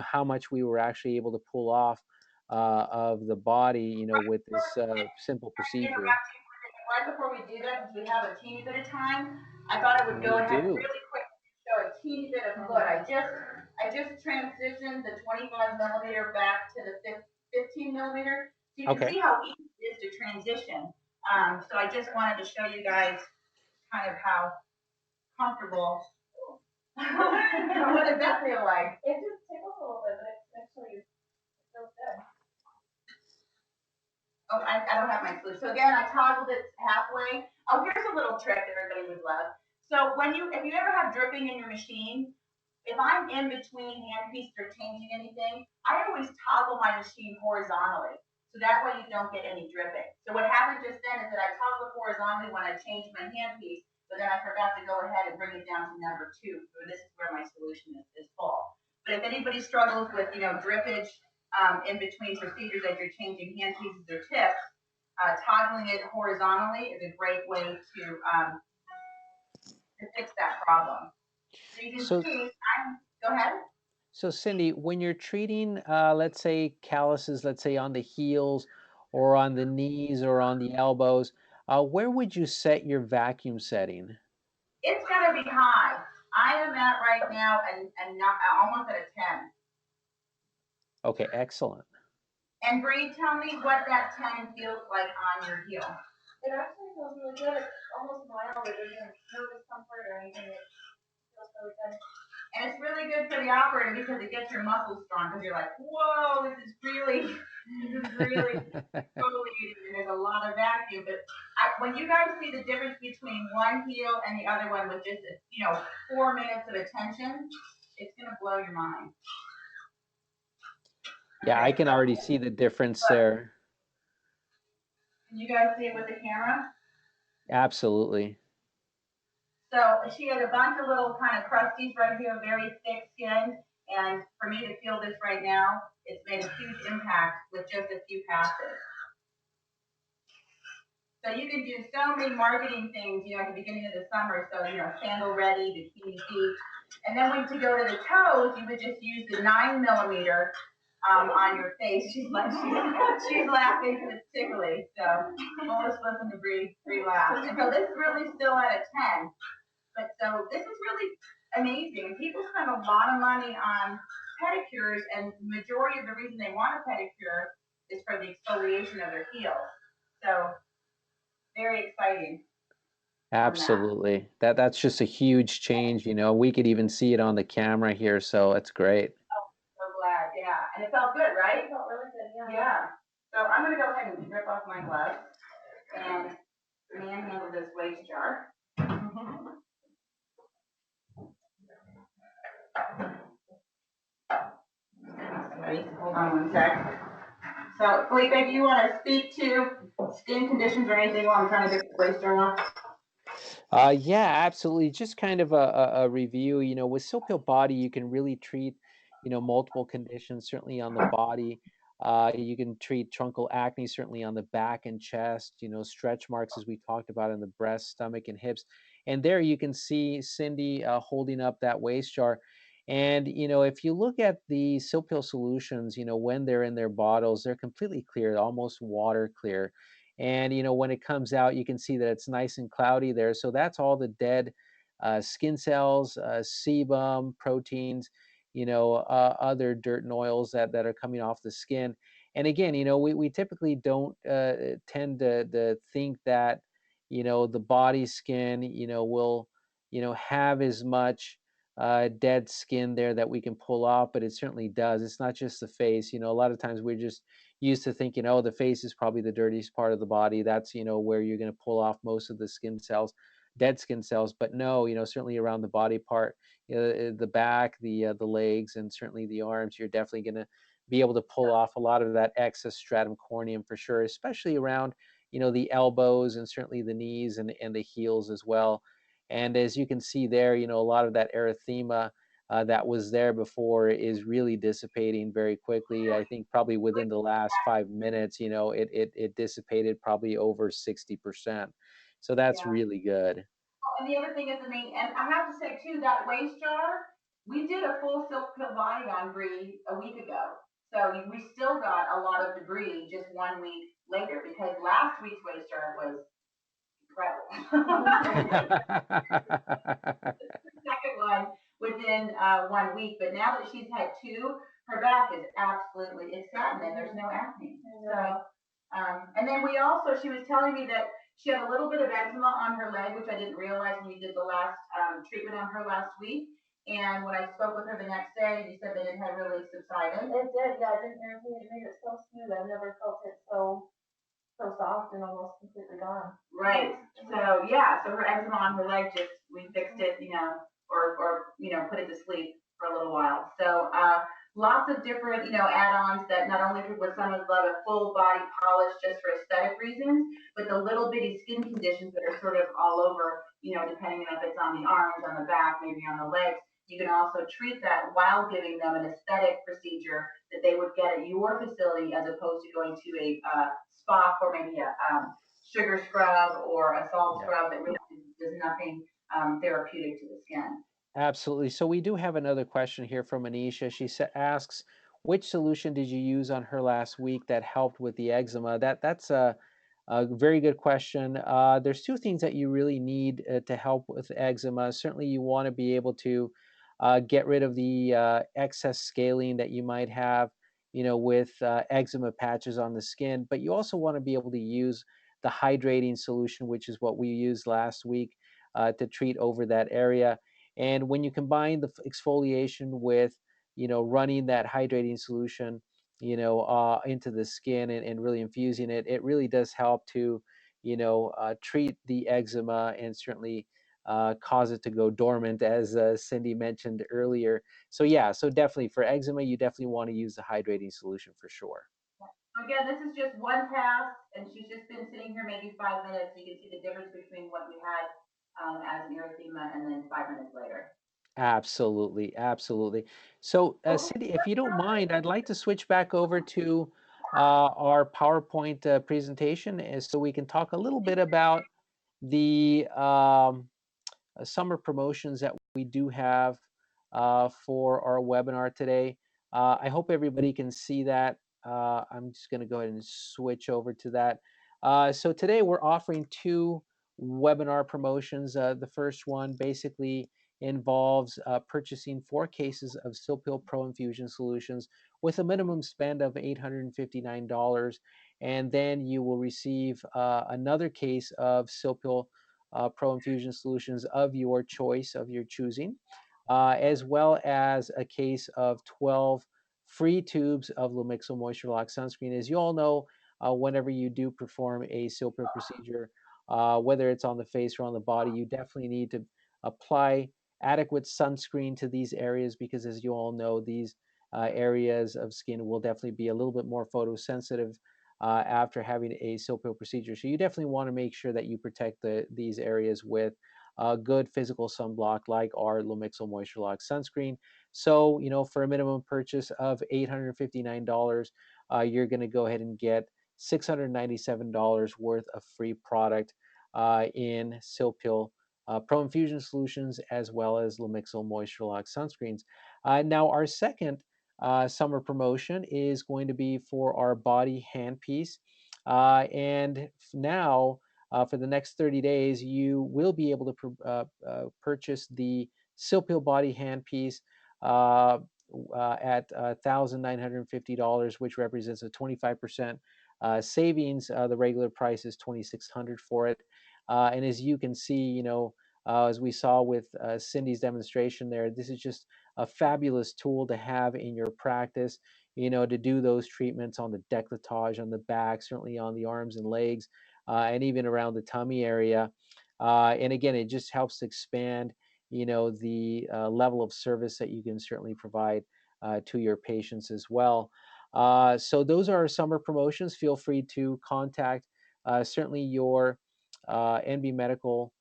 how much we were actually able to pull off of the body with this simple procedure. Right before we do that, since we have a teeny bit of time, I thought I would go We ahead do. really quick and show a teeny bit of foot. I just transitioned the 25 millimeter back to the 15 millimeter. So you can Okay. see how easy it is to transition. So I just wanted to show you guys kind of how comfortable. What does that feel like? It just tickles a little bit, but it actually feels good. Oh, I don't have my sleeve. So again, I toggled it halfway. Oh, here's a little trick that everybody would love. So if you ever have dripping in your machine, if I'm in between hand pieces or changing anything, I always toggle my machine horizontally. So that way you don't get any dripping. So what happened just then is that I toggled horizontally when I changed my hand piece, but then I forgot to go ahead and bring it down to number 2. So this is where my solution is full. But if anybody struggles with, drippage in between procedures as you're changing hand pieces or tips, toggling it horizontally is a great way to fix that problem. So you can So, see, go ahead. so Cindy, when you're treating, let's say calluses, let's say on the heels or on the knees or on the elbows, where would you set your vacuum setting? It's gonna be high. I am at right now and not almost at a 10. Okay, excellent. And Bree, tell me what that 10 feels like on your heel. It actually feels really good. It's almost mild. It doesn't no discomfort or anything. It feels really good. And it's really good for the operator because it gets your muscles strong, because you're like, whoa, this is really exfoliating, and there's a lot of vacuum. But when you guys see the difference between one heel and the other one with just 4 minutes of attention, it's gonna blow your mind. Yeah, I can already see the difference there. Can you guys see it with the camera? Absolutely. So she had a bunch of little kind of crusties right here, very thick skinned. And for me to feel this right now, it's made a huge impact with just a few passes. So you can do so many marketing things, at the beginning of the summer. So, sandal ready, bikini feet. And then when to go to the toes, you would just use the 9 millimeter on your face. She's laughing because it's tickly. So almost listen to Bree laugh. And so this is really still at a 10. But so this is really amazing. People spend a lot of money on pedicures, and the majority of the reason they want a pedicure is for the exfoliation of their heels. So very exciting. Absolutely. That's just a huge change, We could even see it on the camera here, so it's great. Oh, so glad, yeah. And it felt good, right? It felt really good, yeah. Yeah. So I'm gonna go ahead and rip off my gloves and manhandle this waste jar. Hold on one sec. So, Felipe, do you want to speak to skin conditions or anything while I'm trying to get the waste jar off? Yeah, absolutely. Just kind of a review. With SilkPeel Body, you can really treat, multiple conditions, certainly on the body. You can treat truncal acne, certainly on the back and chest, stretch marks, as we talked about, in the breast, stomach, and hips. And there you can see Cindy holding up that waist jar. And, if you look at the SilkPeel solutions, when they're in their bottles, they're completely clear, almost water clear. And, when it comes out, you can see that it's nice and cloudy there. So that's all the dead skin cells, sebum, proteins, other dirt and oils that are coming off the skin. And again, we typically don't tend to think that, the body skin, will, have as much dead skin there that we can pull off, but it certainly does. It's not just the face. A lot of times we're just used to thinking, oh, the face is probably the dirtiest part of the body. That's, where you're going to pull off most of the skin cells, dead skin cells. But no, certainly around the body part, the back, the legs, and certainly the arms, you're definitely going to be able to pull off a lot of that excess stratum corneum for sure, especially around, the elbows and certainly the knees and the heels as well. And as you can see there, a lot of that erythema that was there before is really dissipating very quickly. I think probably within the last 5 minutes, it dissipated probably over 60%. So that's Yeah. really good. And the other thing is, and I have to say too, that waste jar, we did a full silk pill body on Bree a week ago. So we still got a lot of debris just 1 week later because last week's waste jar was incredible. Second one within 1 week, but now that she's had two, her back is absolutely, it's satin and there's no acne. So, and then she was telling me that she had a little bit of eczema on her leg, which I didn't realize when we did the last treatment on her last week. And when I spoke with her the next day, you said that it had really subsided. It did, yeah, it didn't irritate, it made it so smooth. I've never felt it so soft and almost completely gone. Right. So yeah, so her eczema on her leg, just we fixed it, or put it to sleep for a little while. So lots of different, add-ons that not only would someone love a full body polish just for aesthetic reasons, but the little bitty skin conditions that are sort of all over, depending on if it's on the arms, on the back, maybe on the legs. You can also treat that while giving them an aesthetic procedure that they would get at your facility as opposed to going to a spa for maybe a sugar scrub or a salt Yeah. scrub that really does nothing therapeutic to the skin. Absolutely. So we do have another question here from Anisha. She asks, which solution did you use on her last week that helped with the eczema? That's a very good question. There's two things that you really need to help with eczema. Certainly, you want to be able to get rid of the excess scaling that you might have, with eczema patches on the skin. But you also want to be able to use the hydrating solution, which is what we used last week to treat over that area. And when you combine the exfoliation with, running that hydrating solution, into the skin and really infusing it, it really does help to, treat the eczema and certainly cause it to go dormant, as Cindy mentioned earlier. So yeah, so definitely for eczema, you definitely want to use the hydrating solution for sure. Again, this is just one pass, and she's just been sitting here maybe 5 minutes. You can see the difference between what we had as an erythema and then 5 minutes later. Absolutely, absolutely. So, Cindy, if you don't mind, I'd like to switch back over to our PowerPoint presentation, so we can talk a little bit about the summer promotions that we do have for our webinar today. I hope everybody can see that. I'm just going to go ahead and switch over to that. So today we're offering two webinar promotions. The first one basically involves purchasing 4 cases of SilkPeel Pro Infusion solutions with a minimum spend of $859. And then you will receive another case of SilkPeel Pro Infusion solutions of your choice, of your choosing, as well as a case of 12 free tubes of Lumixal Moisture Lock sunscreen. As you all know, whenever you do perform a SilkPeel procedure, whether it's on the face or on the body, you definitely need to apply adequate sunscreen to these areas because, as you all know, these areas of skin will definitely be a little bit more photosensitive after having a SilkPeel procedure. So you definitely want to make sure that you protect these areas with good physical sunblock like our Lumixal Moisture Lock sunscreen. So, for a minimum purchase of $859, you're going to go ahead and get $697 worth of free product in SilkPeel Pro Infusion solutions, as well as Lamixal Moisture Lock sunscreens. Now, our second summer promotion is going to be for our body handpiece. And now, for the next 30 days, you will be able to purchase the SilkPeel Body handpiece at $1,950, which represents a 25% savings. The regular price is $2,600 for it. And as you can see, as we saw with Cindy's demonstration there, this is just a fabulous tool to have in your practice, to do those treatments on the décolletage, on the back, certainly on the arms and legs, and even around the tummy area. And again, it just helps to expand, the level of service that you can certainly provide to your patients as well. So those are our summer promotions. Feel free to contact certainly your NB Medical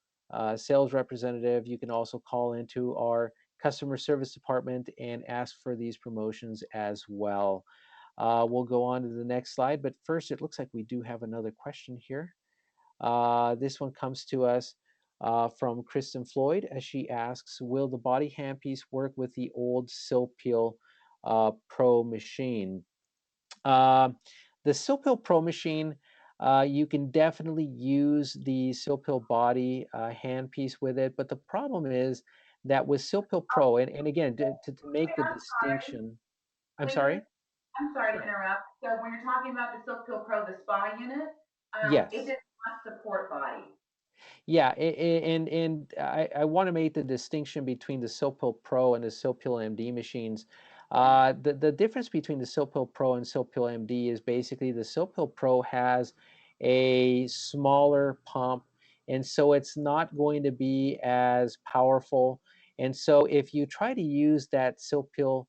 sales representative. You can also call into our customer service department and ask for these promotions as well. We'll go on to the next slide, but first it looks like we do have another question here. This one comes to us from Kristen Floyd as she asks, will the body handpiece work with the old SilkPeel Pro machine? Uh, the SilkPeel Pro machine, you can definitely use the SilkPeel Body handpiece with it, but the problem is that with SilkPeel Oh, Pro, and again, to make wait, the I'm sorry. distinction, I'm Felipe, sorry? I'm sorry to Sure. interrupt. So when you're talking about the SilkPeel Pro, the spa unit, it Yes. does not support body. Yeah, and I want to make the distinction between the SilkPeel Pro and the SilkPeel MD machines. The difference between the SilkPeel Pro and SilkPeel MD is basically the SilkPeel Pro has a smaller pump, and so it's not going to be as powerful. And so if you try to use that SilkPeel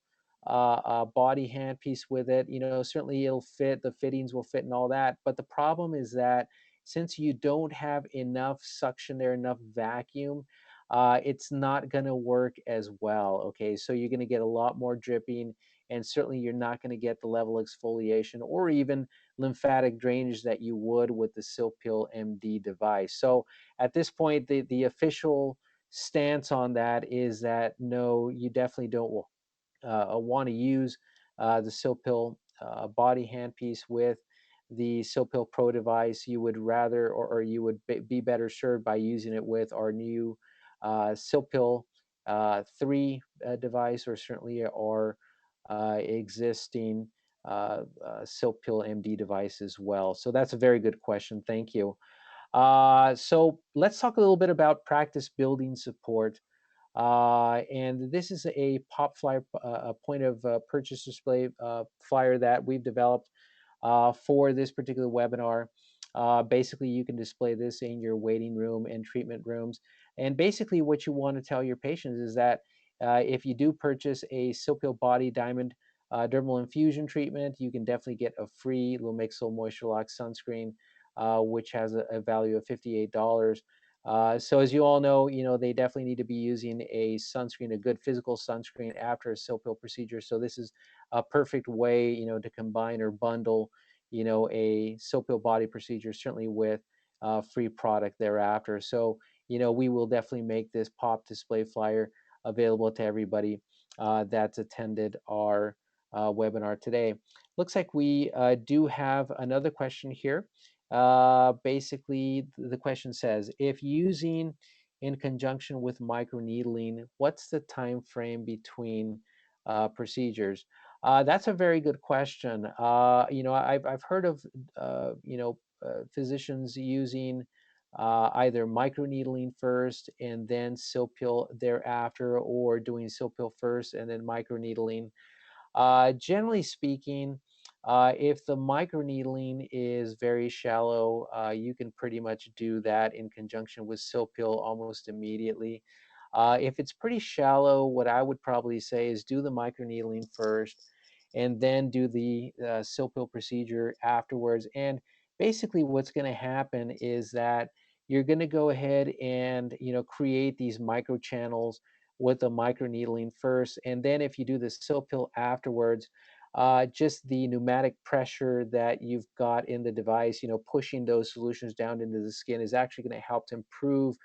body handpiece with it, certainly it'll fit, the fittings will fit and all that. But the problem is that since you don't have enough suction there, enough vacuum, it's not going to work as well. Okay, so you're going to get a lot more dripping, and certainly you're not going to get the level of exfoliation or even lymphatic drainage that you would with the SilkPeel MD device. So at this point, the official stance on that is that no, you definitely don't want to use the SilkPeel body handpiece with the SilkPeel Pro device. You would rather, or you would be better served by using it with our new SilkPeel 3 device, or certainly our existing SilkPeel MD device as well. So that's a very good question. Thank you. So let's talk a little bit about practice building support. And this is a pop flyer, a point of purchase display flyer that we've developed for this particular webinar. Basically, you can display this in your waiting room and treatment rooms. And basically, what you want to tell your patients is that if you do purchase a SilkPeel Body Diamond Dermalinfusion treatment, you can definitely get a free Lamixal Moisture Lock sunscreen, which has a value of $58. So as you all know, they definitely need to be using a sunscreen, a good physical sunscreen after a SilkPeel procedure. So this is a perfect way, to combine or bundle, a SilkPeel body procedure, certainly with free product thereafter. So, we will definitely make this pop display flyer available to everybody that's attended our webinar today. Looks like we do have another question here. Basically, the question says, if using in conjunction with microneedling, what's the time frame between procedures? That's a very good question. I've heard of physicians using either microneedling first and then SilkPeel thereafter, or doing SilkPeel first and then microneedling. Generally speaking, if the microneedling is very shallow, you can pretty much do that in conjunction with SilkPeel almost immediately. If it's pretty shallow, what I would probably say is do the microneedling first and then do the SilkPeel procedure afterwards. And basically what's going to happen is that you're going to go ahead and create these micro channels with the microneedling first, and then if you do the SilkPeel afterwards, just the pneumatic pressure that you've got in the device, pushing those solutions down into the skin is actually going to help to improve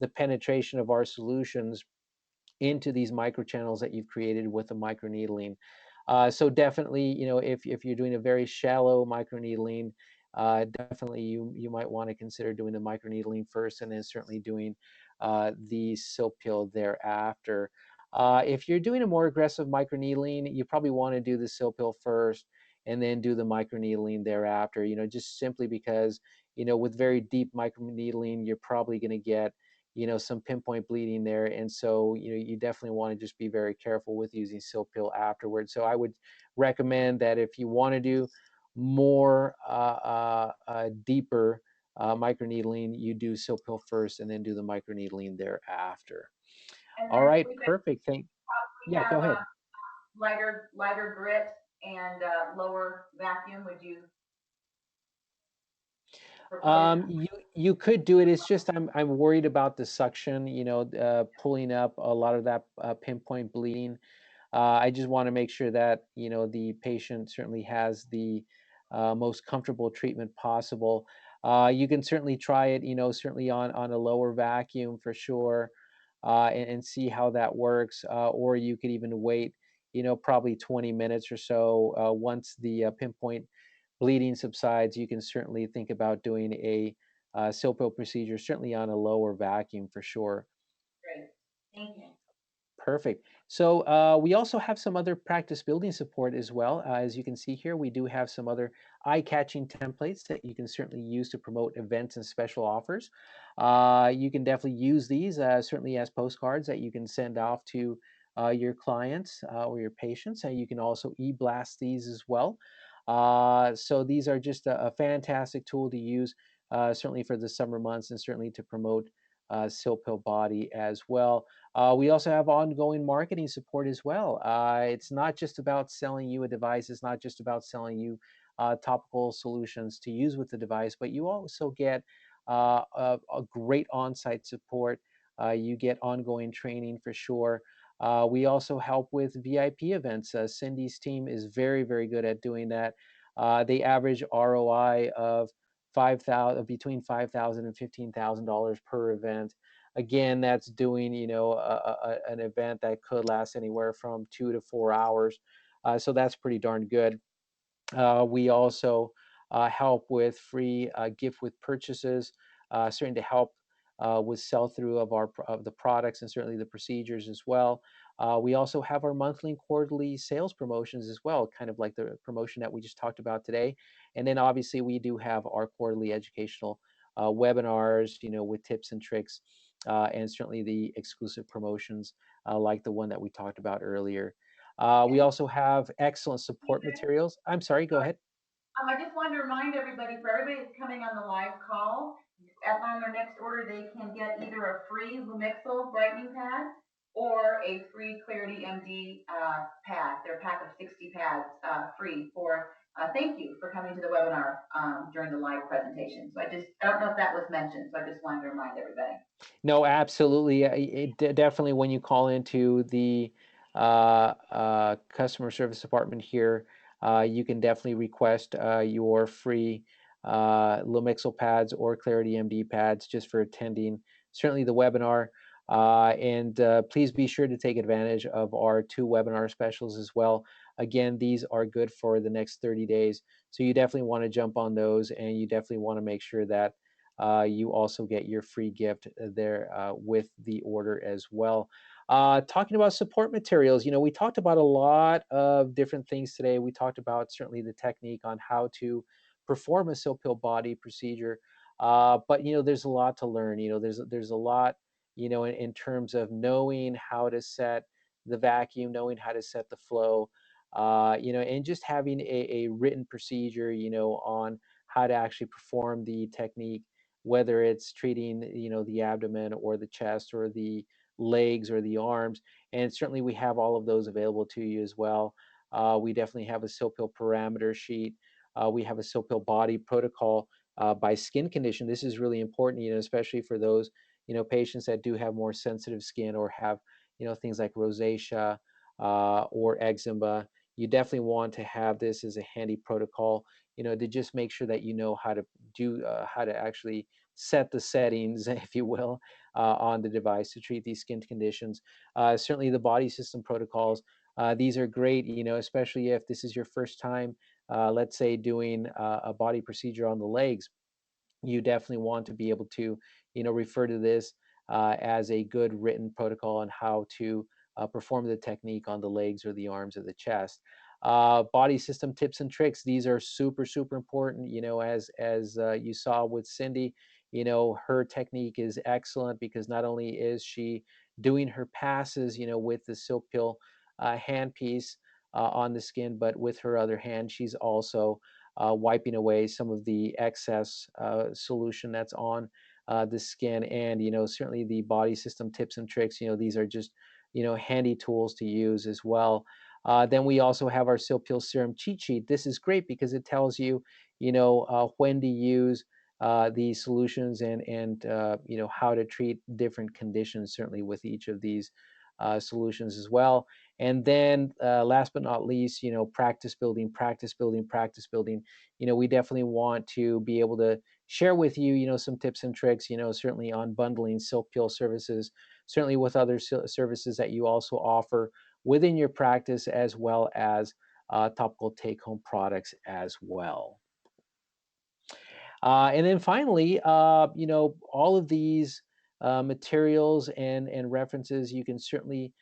the penetration of our solutions into these microchannels that you've created with the microneedling. So definitely, if you're doing a very shallow microneedling, definitely you might want to consider doing the microneedling first, and then certainly doing the silk peel thereafter. If you're doing a more aggressive microneedling, you probably want to do the silk peel first, and then do the microneedling thereafter. Just simply because with very deep microneedling, you're probably going to get some pinpoint bleeding there. And so, you definitely want to just be very careful with using silk peel afterwards. So I would recommend that if you want to do more deeper microneedling, you do silk peel first and then do the microneedling thereafter. And All then right, we perfect. we Yeah, go have ahead. lighter grit and lower vacuum. Would you propose? You could do it. It's just I'm worried about the suction, pulling up a lot of that pinpoint bleeding. I just want to make sure that the patient certainly has the most comfortable treatment possible. You can certainly try it, certainly on a lower vacuum for sure, and see how that works. Or you could even wait, probably 20 minutes or so. Once the pinpoint bleeding subsides, you can certainly think about doing a SilkPeel procedure, certainly on a lower vacuum for sure. Great. Thank you. Perfect. So we also have some other practice building support as well. As you can see here, we do have some other eye-catching templates that you can certainly use to promote events and special offers. You can definitely use these certainly as postcards that you can send off to your clients or your patients. And you can also e-blast these as well. So these are just a fantastic tool to use, certainly for the summer months and certainly to promote SilkPeel Body as well. We also have ongoing marketing support as well. It's not just about selling you a device. It's not just about selling you topical solutions to use with the device, but you also get a great on-site support. You get ongoing training for sure. We also help with VIP events. Cindy's team is very, very good at doing that. They average ROI of 5,000, between 5,000 and $15,000 per event. Again, that's doing an event that could last anywhere from 2 to 4 hours. So that's pretty darn good. We also help with free gift with purchases, starting to help with sell through of the products and certainly the procedures as well. We also have our monthly and quarterly sales promotions as well, kind of like the promotion that we just talked about today. And then obviously we do have our quarterly educational webinars, with tips and tricks, and certainly the exclusive promotions like the one that we talked about earlier. We And also have excellent support materials. I'm sorry, go ahead. I just wanted to remind everybody, for everybody that's coming on the live call, on their next order, they can get either a free Lumixel brightening pad or a free Clarity MD pad. They're a pack of 60 pads free for thank you for coming to the webinar during the live presentation. So I don't know if that was mentioned, so I just wanted to remind everybody. No, absolutely. Definitely when you call into the customer service department here, you can definitely request your free Lumixel pads or Clarity MD pads just for attending certainly the webinar. And please be sure to take advantage of our 2 webinar specials as well. Again, these are good for the next 30 days. So you definitely want to jump on those, and you definitely want to make sure that you also get your free gift there with the order as well. Talking about support materials, we talked about a lot of different things today. We talked about certainly the technique on how to perform a SilkPeel body procedure, but there's a lot to learn. There's a lot, in terms of knowing how to set the vacuum, knowing how to set the flow, and just having a written procedure, on how to actually perform the technique, whether it's treating the abdomen or the chest or the legs or the arms. And certainly we have all of those available to you as well. We definitely have a SilkPeel parameter sheet. We have a SilkPeel body protocol by skin condition. This is really important, especially for those patients that do have more sensitive skin or have things like rosacea or eczema. You definitely want to have this as a handy protocol, to just make sure that you know how to do how to actually set the settings, if you will, on the device to treat these skin conditions. Certainly, the body system protocols. These are great, especially if this is your first time, let's say, doing a body procedure on the legs. You definitely want to be able to, refer to this as a good written protocol on how to perform the technique on the legs or the arms or the chest. Body system tips and tricks. These are super, super important. As you saw with Cindy, her technique is excellent because not only is she doing her passes, with the silk pill handpiece on the skin, but with her other hand, she's also wiping away some of the excess solution that's on the skin. And certainly the body system tips and tricks, these are just handy tools to use as well. Then we also have our SilkPeel serum cheat sheet. This is great because it tells you, when to use these solutions, and how to treat different conditions, certainly with each of these solutions as well. And then last but not least, practice building, practice building, practice building. We definitely want to be able to share with you, some tips and tricks, certainly on bundling silk peel services, certainly with other services that you also offer within your practice, as well as topical take home products as well. And then finally, all of these materials and references, you can certainly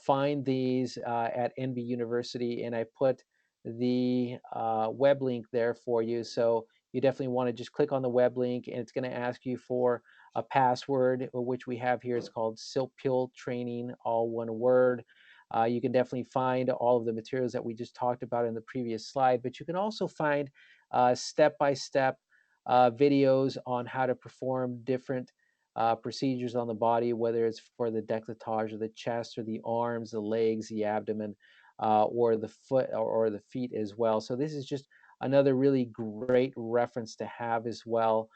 find these at NB University, and I put the web link there for you. So you definitely want to just click on the web link, and it's going to ask you for a password, which we have here. It's called Silk Pill Training, all one word. You can definitely find all of the materials that we just talked about in the previous slide, but you can also find step-by-step videos on how to perform different procedures on the body, whether it's for the décolletage of the chest or the arms, the legs, the abdomen, or the foot or the feet as well. So this is just another really great reference to have as well.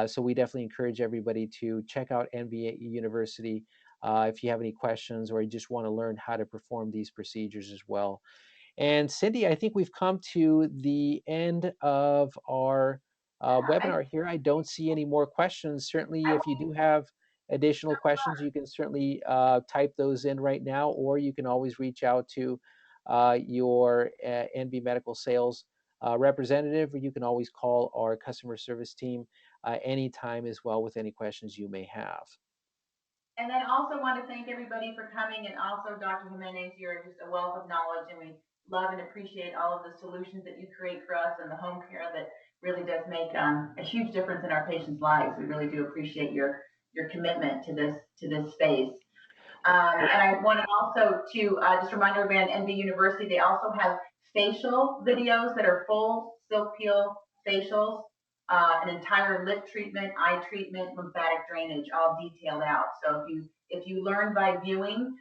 So we definitely encourage everybody to check out NBA University if you have any questions or you just want to learn how to perform these procedures as well. And Cindy, I think we've come to the end of our Yeah, webinar here. I don't see any more questions. Certainly, I if you do have additional questions, you can certainly type those in right now, or you can always reach out to your NB Medical Sales representative, or you can always call our customer service team anytime as well with any questions you may have. And then also want to thank everybody for coming, and also Dr. Jimenez, you're just a wealth of knowledge, and we love and appreciate all of the solutions that you create for us and the home care that really does make a huge difference in our patients' lives. We really do appreciate your commitment to this space. And I wanted also to just remind everybody on NB University, they also have facial videos that are full silk peel facials, an entire lip treatment, eye treatment, lymphatic drainage, all detailed out. So if you learn by viewing,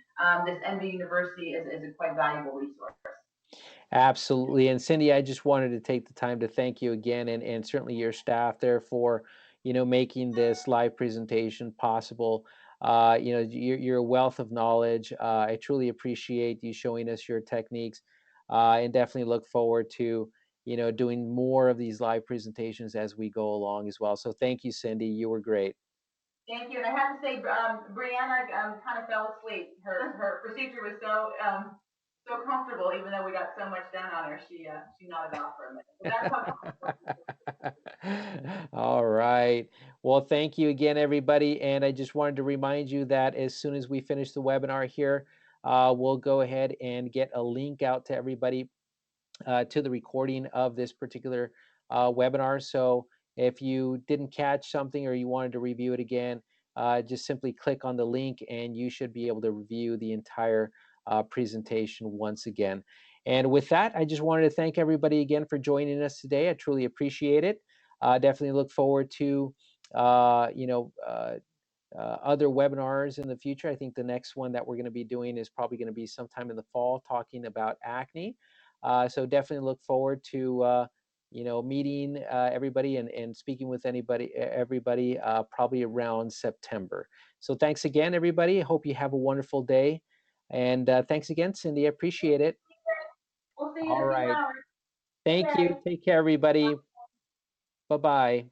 this NB University is a quite valuable resource. Absolutely. And Cindy, I just wanted to take the time to thank you again, and certainly your staff there for, making this live presentation possible. You're a wealth of knowledge. I truly appreciate you showing us your techniques, and definitely look forward to, doing more of these live presentations as we go along as well. So thank you, Cindy. You were great. Thank you. And I have to say, Brianna kind of fell asleep. Her procedure was so comfortable, even though we got so much done on her. She nodded off for a minute. So that's how comfortable. All right. Well, thank you again, everybody. And I just wanted to remind you that as soon as we finish the webinar here, we'll go ahead and get a link out to everybody to the recording of this particular webinar. So if you didn't catch something or you wanted to review it again, just simply click on the link and you should be able to review the entire presentation once again. And with that, I just wanted to thank everybody again for joining us today. I truly appreciate it. Definitely look forward to other webinars in the future. I think the next one that we're going to be doing is probably going to be sometime in the fall, talking about acne. So definitely look forward to meeting everybody and speaking with everybody probably around September. So thanks again, everybody. I hope you have a wonderful day. And thanks again, Cindy. I appreciate it. We'll see you in All a few right. hours. Thank you. Okay. Take care, everybody. Bye-bye.